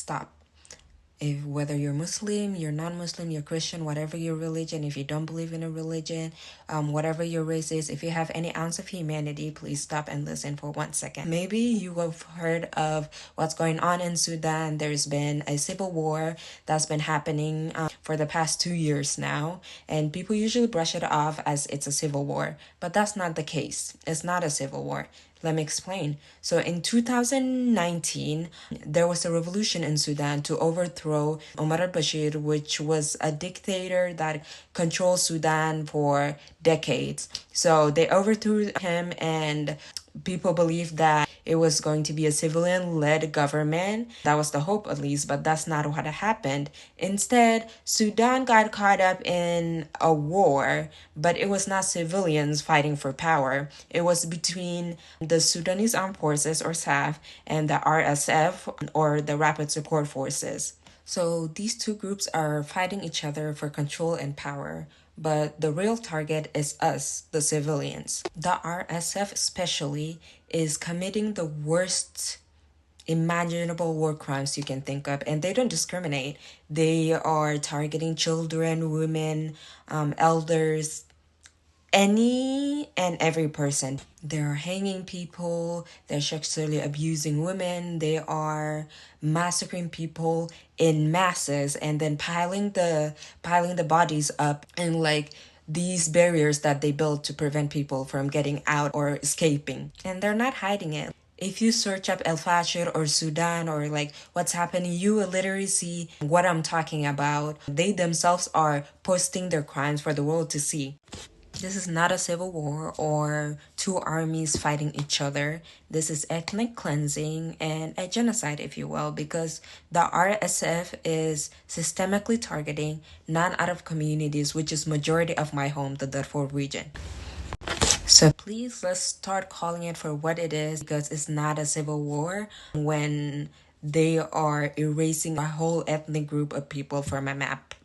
stop. If whether you're Muslim, you're non-Muslim, you're Christian, whatever your religion, if you don't believe in a religion, whatever your race is, if you have any ounce of humanity, please stop and listen for 1 second. Maybe you have heard of what's going on in Sudan. There's been a civil war that's been happening for the past 2 years now, and people usually brush it off as it's a civil war, but that's not the case. It's not a civil war. Let me explain. So in 2019, there was a revolution in Sudan to overthrow Omar al-Bashir, which was a dictator that controlled Sudan for decades. So they overthrew him, and people believed that it was going to be a civilian-led government. That was the hope, at least, but that's not what happened. Instead, Sudan got caught up in a war, but it was not civilians fighting for power. It was between the Sudanese Armed Forces, or SAF, and the RSF, or the Rapid Support Forces. So these two groups are fighting each other for control and power, but the real target is us, the civilians. The RSF especially is committing the worst imaginable war crimes you can think of, and they don't discriminate. They are targeting children, women, elders, any and every person. They're hanging people, they're sexually abusing women, they are massacring people in masses, and then piling the bodies up in like these barriers that they built to prevent people from getting out or escaping. And they're not hiding it. If you search up El Fashir or Sudan or like what's happening, you will literally see what I'm talking about. They themselves are posting their crimes for the world to see. This is not a civil war or two armies fighting each other. This is ethnic cleansing and a genocide, if you will, because the RSF is systemically targeting non-Arab communities, which is majority of my home, the Darfur region. So please, let's start calling it for what it is, because it's not a civil war when they are erasing a whole ethnic group of people from a map.